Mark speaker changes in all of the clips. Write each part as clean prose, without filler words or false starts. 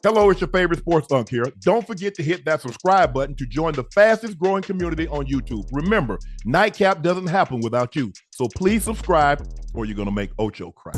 Speaker 1: Hello, it's your favorite sports Unc here. Don't forget to hit that subscribe button to join the fastest growing community on YouTube. Remember, Nightcap doesn't happen without you. So please subscribe or you're going to make Ocho cry.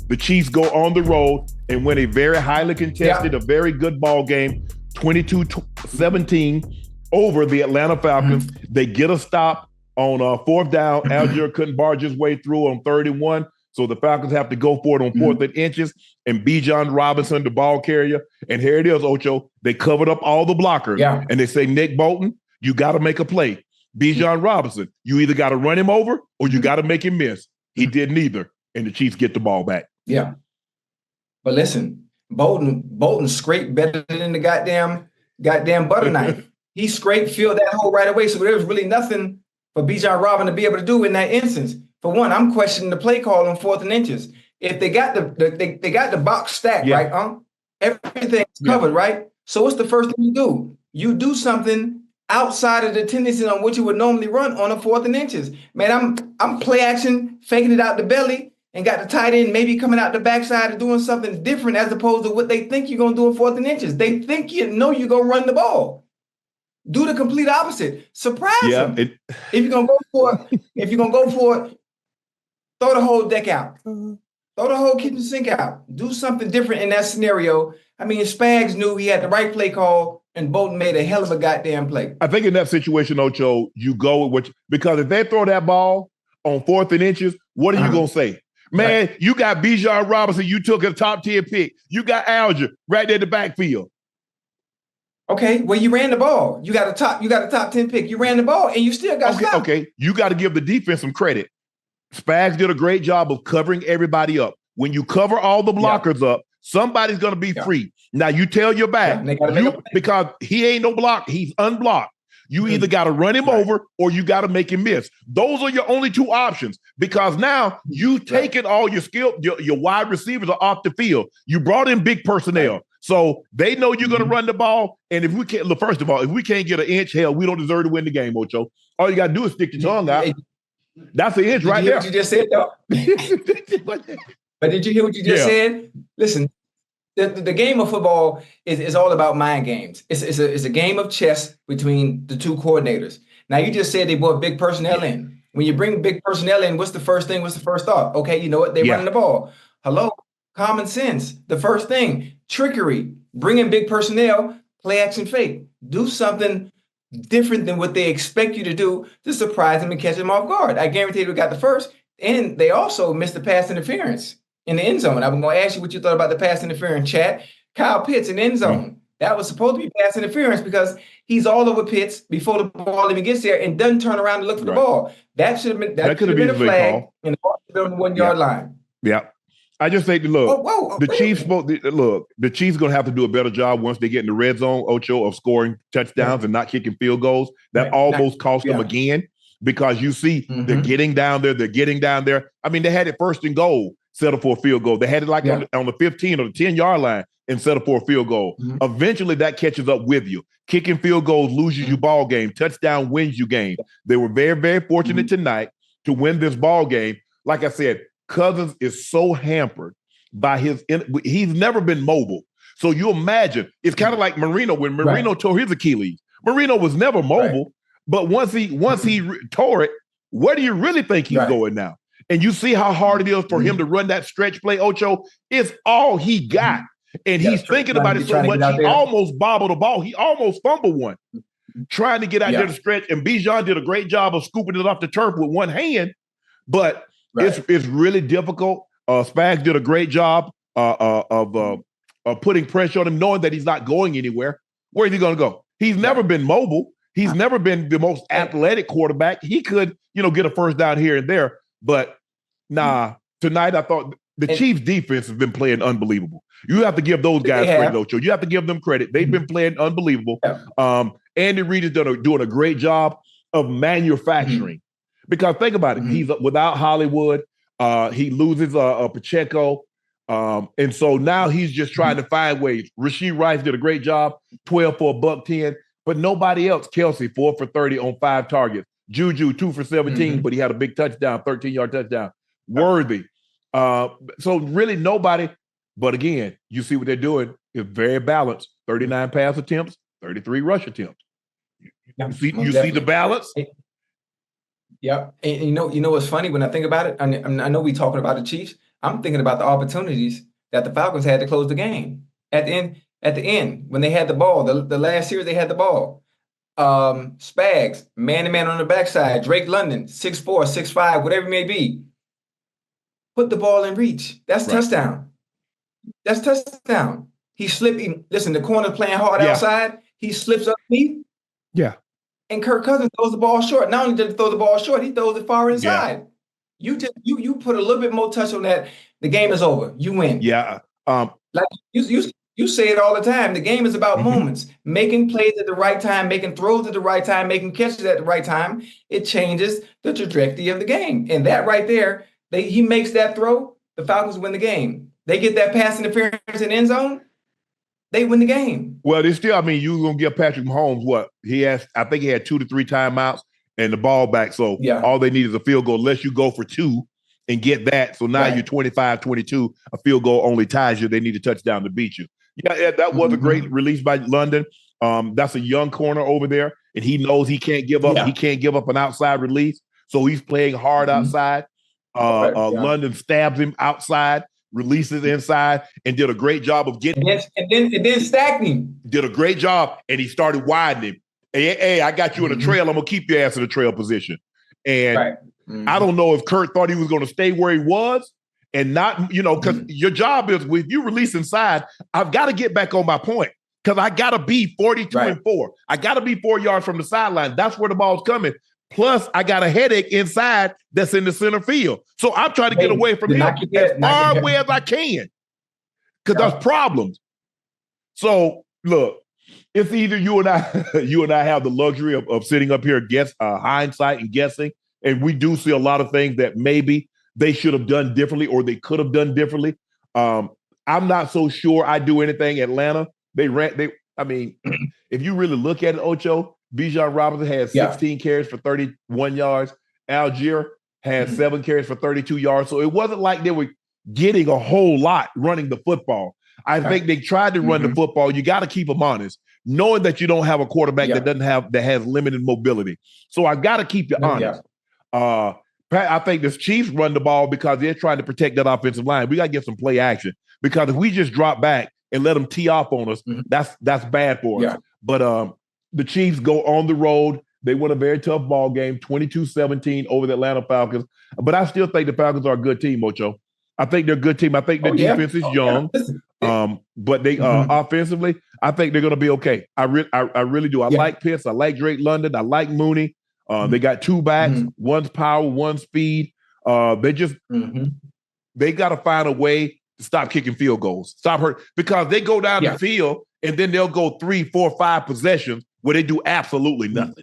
Speaker 1: The Chiefs go on the road and win a very highly contested, a very good ball game, 22-17 over the Atlanta Falcons. They get a stop on fourth down. Algier couldn't barge his way through on 31. So the Falcons have to go for it on fourth and inches, and Bijan Robinson, the ball carrier. And here it is, Ocho. They covered up all the blockers. And they say, Nick Bolton, you got to make a play. Bijan Robinson, you either got to run him over or you got to make him miss. He did neither, and the Chiefs get the ball back.
Speaker 2: Yeah. But listen, Bolton scraped better than the goddamn butter knife. He scraped, filled that hole right away. So there was really nothing for Bijan Robinson to be able to do in that instance. For one, I'm questioning the play call on fourth and inches. If they got they got the box stacked, right? Everything's covered, right? So what's the first thing you do? You do something outside of the tendency on what you would normally run on a fourth and inches. Man, I'm play action, faking it out the belly, and got the tight end maybe coming out the backside and doing something different as opposed to what they think you're gonna do on fourth and inches. They think you're gonna run the ball. Do the complete opposite. Surprise them. If you're gonna go for it, throw the whole deck out. Throw the whole kitchen sink out. Do something different in that scenario. I mean, Spags knew he had the right play call, and Bolton made a hell of a goddamn play.
Speaker 1: I think in that situation, Ocho, you go with because if they throw that ball on fourth and inches, what are you going to say? Man, you got Bijan Robinson, you took a top 10 pick. You got Alger right there in the backfield.
Speaker 2: Okay, well, you ran the ball. You got a top 10 pick. You ran the ball, and you still got stopped.
Speaker 1: Okay, you got to give the defense some credit. Spags did a great job of covering everybody up. When you cover all the blockers up, somebody's going to be free. Now, you tell your back, because he ain't no block, he's unblocked. You either got to run him over or you got to make him miss. Those are your only two options because now you've taken all your your wide receivers are off the field. You brought in big personnel. So they know you're going to run the ball. And if we can't, first of all, if we can't get an inch, hell, we don't deserve to win the game, Ocho. All you got to do is stick your tongue out. That's an inch right there.
Speaker 2: What you just said, though? But did you hear what you just said? Listen, the game of football is all about mind games. It's a game of chess between the two coordinators. Now, you just said they brought big personnel in. When you bring big personnel in, what's the first thing? What's the first thought? Okay, you know what? They're running the ball. Hello? Common sense. The first thing. Trickery. Bring in big personnel. Play action fake. Do something different than what they expect you to do to surprise them and catch them off guard. I guarantee we got the first. And they also missed the pass interference in the end zone. I'm going to ask you what you thought about the pass interference, Chad. Kyle Pitts in the end zone. That was supposed to be pass interference because he's all over Pitts before the ball even gets there and doesn't turn around and look for the ball. That should have been that could have been a flag and the ball should have been on the 1 yard line.
Speaker 1: Yeah. I just think, the Chiefs are going to have to do a better job once they get in the red zone, Ocho, of scoring touchdowns and not kicking field goals. That almost cost them again because you see they're getting down there. I mean, they had it first and goal, settle for a field goal. They had it on the 15 or the 10-yard line and settle for a field goal. Eventually, that catches up with you. Kicking field goals loses you ball game. Touchdown wins you game. They were very, very fortunate tonight to win this ball game. Like I said, Cousins is so hampered by he's never been mobile. So you imagine, it's kind of like Marino when Marino tore his Achilles. Marino was never mobile, but once he tore it, where do you really think he's going now? And you see how hard it is for him to run that stretch play, Ocho. It's all he got. And he's thinking about it so much, he almost bobbled the ball. He almost fumbled one, trying to get out there to stretch. And Bijan did a great job of scooping it off the turf with one hand, but it's really difficult. Spags did a great job of putting pressure on him, knowing that he's not going anywhere. Where is he going to go? He's never been mobile. He's never been the most athletic quarterback. He could, get a first down here and there. But tonight I thought the Chiefs defense has been playing unbelievable. You have to give those guys credit, Ocho. You have to give them credit. They've been playing unbelievable. Andy Reid is doing a great job of manufacturing. Because think about it, he's without Hollywood. He loses Pacheco. And so now he's just trying to find ways. Rashee Rice did a great job, 12 for $110, but nobody else. Kelsey, 4 for 30 on 5 targets. Juju, 2 for 17, but he had a big touchdown, 13-yard touchdown. Worthy. So really nobody, but again, you see what they're doing. It's very balanced. 39 pass attempts, 33 rush attempts. You see the balance?
Speaker 2: Yeah. And you know what's funny when I think about it? I know we're talking about the Chiefs. I'm thinking about the opportunities that the Falcons had to close the game. At the end, when they had the ball, the last series they had the ball. Spags, man-to-man on the backside, Drake London, 6'4", 6'5", whatever it may be. Put the ball in reach. That's touchdown. That's touchdown. He slipped. Listen, the corner playing hard outside. He slips underneath.
Speaker 1: Yeah.
Speaker 2: And Kirk Cousins throws the ball short. Not only did he throw the ball short, he throws it far inside. Yeah. You put a little bit more touch on that. The game is over. You win.
Speaker 1: Yeah.
Speaker 2: Like you say it all the time. The game is about moments. Making plays at the right time, making throws at the right time, making catches at the right time. It changes the trajectory of the game. And that right there, he makes that throw, the Falcons win the game. They get that pass interference in the end zone, they win the game.
Speaker 1: Well, they still, you're going to give Patrick Mahomes what? I think he had 2 to 3 timeouts and the ball back. So all they need is a field goal, unless you go for 2 and get that. So now you're 25-22. A field goal only ties you. They need a touchdown to beat you. Yeah, that was a great release by London. That's a young corner over there, and he knows he can't give up. Yeah. He can't give up an outside release, so he's playing hard outside. London stabs him outside, releases inside, and did a great job of getting.
Speaker 2: And then stacked him.
Speaker 1: Did a great job, and he started widening. Hey, I got you in the trail. I'm gonna keep your ass in the trail position. And I don't know if Kurt thought he was going to stay where he was. And not, because your job is, if you release inside, I've got to get back on my point because I got to be 42-4. I got to be 4 yards from the sideline. That's where the ball's coming. Plus, I got a headache inside that's in the center field. So I'm trying to get away from him as far away as I can because there's problems. So, look, it's either you and I have the luxury of sitting up here, hindsight and guessing, and we do see a lot of things that maybe they should have done differently or they could have done differently. I'm not so sure I do anything. Atlanta, if you really look at it, Ocho, Bijan Robinson had 16 carries for 31 yards. Algier had 7 carries for 32 yards. So it wasn't like they were getting a whole lot running the football. I think they tried to run the football. You got to keep them honest, knowing that you don't have a quarterback that has limited mobility. So I've got to keep you honest. I think the Chiefs run the ball because they're trying to protect that offensive line. We got to get some play action because if we just drop back and let them tee off on us, that's bad for us. But the Chiefs go on the road. They win a very tough ball game, 22-17 over the Atlanta Falcons. But I still think the Falcons are a good team, Ocho. I think they're a good team. I think their defense is young. But they offensively, I think they're going to be okay. I really do. I like Pitts. I like Drake London. I like Mooney. They got 2 backs, one's power, one's speed. They got to find a way to stop kicking field goals, stop hurt, because they go down the field and then they'll go 3, 4, 5 possessions where they do absolutely nothing.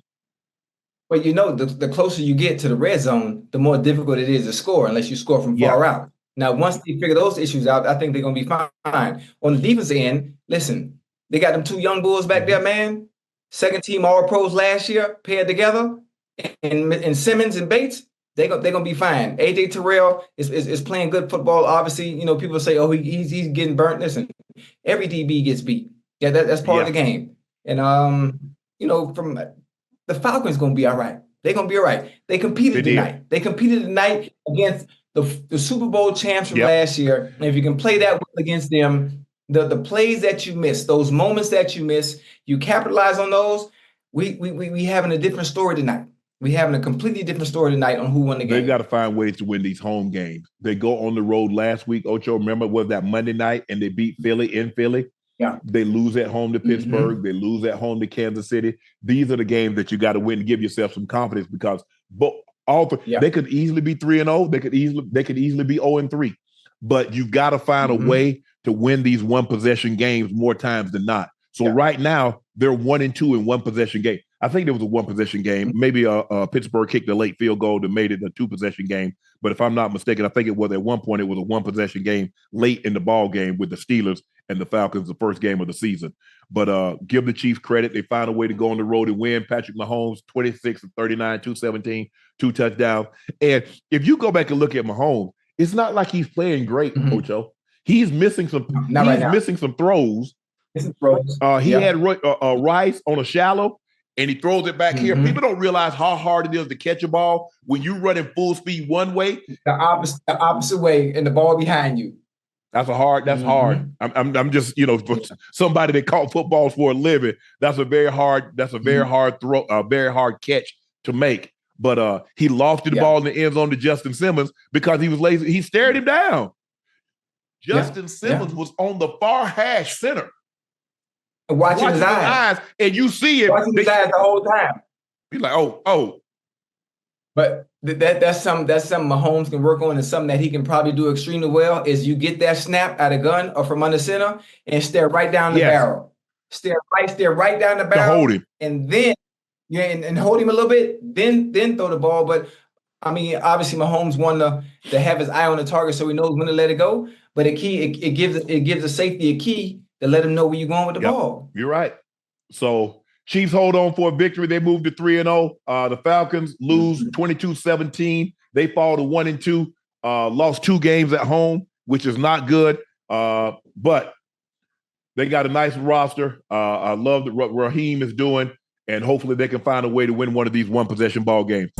Speaker 2: Well, the closer you get to the red zone, the more difficult it is to score unless you score from far out. Now, once they figure those issues out, I think they're going to be fine. On the defense end, listen, they got them 2 young bulls back there, man. Second team All-Pros last year, paired together. And Simmons and Bates, they're gonna be fine. AJ Terrell is playing good football. Obviously, people say, oh, he's getting burnt. Listen, every DB gets beat. Yeah, that's part of the game. And from the Falcons gonna be all right. They're gonna be all right. They competed tonight. They competed tonight against the Super Bowl champs from last year. And if you can play that well against them, the plays that you miss, those moments that you miss, you capitalize on those. We having a different story tonight. We're having a completely different story tonight on who won the game.
Speaker 1: They've got to find ways to win these home games. They go on the road last week, Ocho. Remember, was that Monday night and they beat Philly in Philly? Yeah. They lose at home to Pittsburgh. They lose at home to Kansas City. These are the games that you got to win to give yourself some confidence because they could easily be 3-0. They could easily be 0-3. But you got to find a way to win these one possession games more times than not. So right now they're 1-2 in one possession game. I think there was a one possession game. Maybe Pittsburgh kicked a late field goal that made it a 2 possession game. But if I'm not mistaken, I think it was at one point it was a 1 possession game late in the ball game with the Steelers and the Falcons, the first game of the season. But give the Chiefs credit. They found a way to go on the road and win. Patrick Mahomes, 26 of 39, 217, 2 touchdowns. And if you go back and look at Mahomes, It's not like he's playing great, Ocho. He's missing some. Missing some throws. He had Rice on a shallow, and he throws it back here. People don't realize how hard it is to catch a ball when you run in full speed one way.
Speaker 2: The opposite way, and the ball behind you.
Speaker 1: That's hard. I'm just, for somebody that caught footballs for a living, that's a very hard throw, a very hard catch to make. But he lofted the ball in the end zone to Justin Simmons because he was lazy. He stared him down. Justin Simmons was on the far hash center.
Speaker 2: Watching his eyes.
Speaker 1: And you see it.
Speaker 2: Watching his eyes the whole time.
Speaker 1: He's like, oh.
Speaker 2: But that's something Mahomes can work on, and something that he can probably do extremely well is you get that snap out of gun or from under center and stare right down the barrel. Stare right down the barrel.
Speaker 1: To hold him.
Speaker 2: And then and hold him a little bit, then throw the ball. But I mean, obviously Mahomes wanted to have his eye on the target so he knows when to let it go. But it gives the safety a key to let him know where you're going with the ball.
Speaker 1: You're right. So Chiefs hold on for a victory. They move to 3-0. The Falcons lose 22-17. They fall to 1-2. Lost 2 games at home, which is not good. But they got a nice roster. I love what Raheem is doing, and hopefully they can find a way to win one of these one-possession ball games.